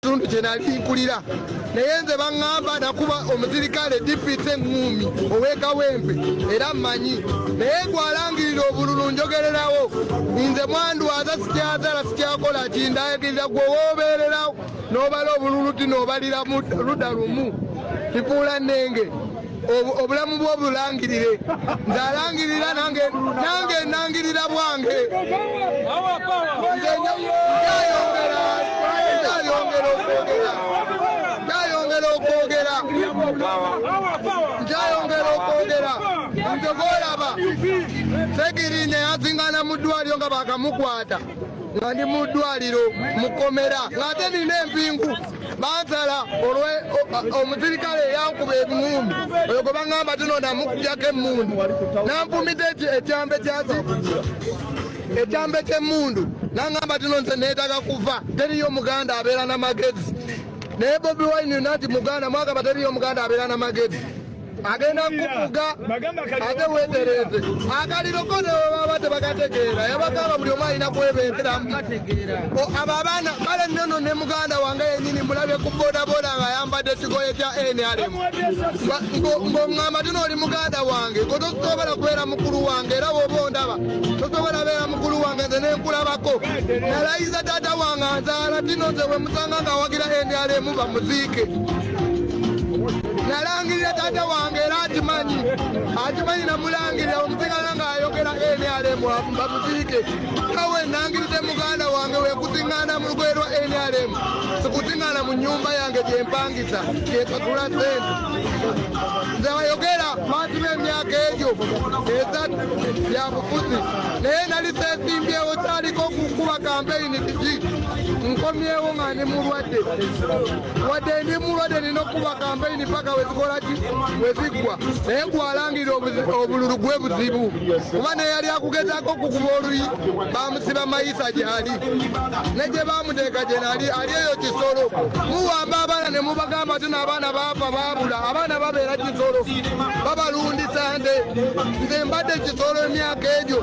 kitundu kye nali nkulira naye nze baŋŋamba nakuba omuzirikale dipite eŋŋumi ow'ekawempe era mmanyi naye gwalangirira obululu njogererawo nze mwandwaza sikyazala sikyakola kindayigirira gwe woobeererawo n'obala obululu ti n'obalira ludda lumu kifuula nnenge obulamu bw'obulangirire nze alangirira nange nangirira bwange nkyayongera okwogera nze golaba Segirinya yazingana mu ddwaliro nga bakamukwata nga ndi mu ddwaliro mukomera ng'ate nina empingu bansala omuzirikale yankuba ebiŋumbi oyo gwe baŋŋamba tino namukujjako emmundu nanfumita ekyambe ky'emmundu naŋŋamba tino nze neetaaga kufa teriyo muganda abeera n'amagezi naye Bobi Wine nati muganda mwagamba teriyo muganda abeera n'amagezi agenda kuvuga ate weetereze akaliro ko ne baba tebakategeera yabagamba buli omu alina kwebenteramu abo abaana kale nnono ne muganda wange yennyini mulabye ku bodaboda nga ayambadde ekigoye kya NRM ng'oŋŋamba tino oli muganda wange ko tosobola kubeera mukulu wange era bw'oba ondaba tosobola beera mukulu wange nze nenkulabako nalayiza taata wange anzaala tino nze bwe musanga ng'awagira NRM bamuziike nalangirira taata wange era akimanyi namulangirira omusigala ng'ayogera NRM bamuziike kawe nangiride muganda wange wekuziŋŋaana mu lugoye lwa NRM sikuziŋŋaana mu nnyumba yange gyempangisa gyesasula sente nze wayogera maati b'emyaka egyo esatu bya bufuzi naye nali seesimbyewo kyaliko okukuba kampeyini kiki nkomyewo nga ndi mulwadde wadde ndi mulwadde nina okukuba kampeyini paka wezikolaki weziggwa naye gwalangirira obululu gwe buzibu kuba naye yali akugezaako okukuba oluyi bamusiba mayisa gyali ne gye bamuteeka gye nali ali eyo kisolo muwamba abaana ne mubagamba tino abaana baafa baabula abaana babeera kisolo babalundisa nte nze mbadde kisolo emyaka egyo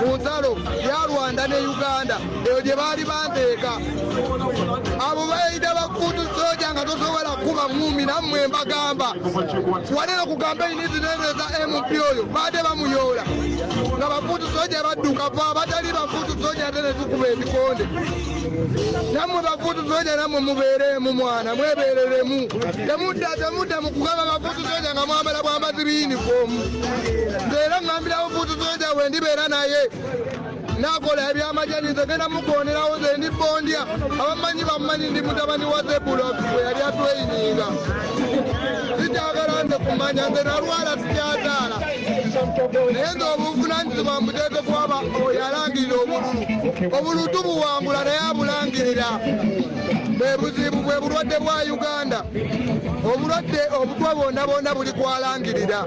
ku nsalo ya Rwanda ne Uganda eyo gye baali banteeka abo bayita bakutu soja nga tosobola kuba mumi nammwe mbagamba wanena ku kampeyini zineneza MP oyo baade bamuyoola nga bafuutu soja badduka va batali bafuutu soja ate ne tukuba ebikonde nammwe bafuutu soja nammwe mubeeremu mwana mwebeereremu temudda mu kugamba bafuutu soja nga mwambala bwambazi biyinifoomu nze era ŋŋambira bafuutu soja we ndibeera naye nakola ebyamajani nze genda mukonerawo nze ndi bondya abamanyi bamanyi ndi mutabani wa Zebuloni bwe yali atweyininga sikyagala nze kumanya nze nalwala sikyazaala naye nze obuvunanyizibwa mbuteeke kwaba oyo alangirira obululu tubuwangula naye abulangirira bwe buzibu bwe bulwadde bwa Uganda obulwadde obutwa bonna bonna buli kwalangirira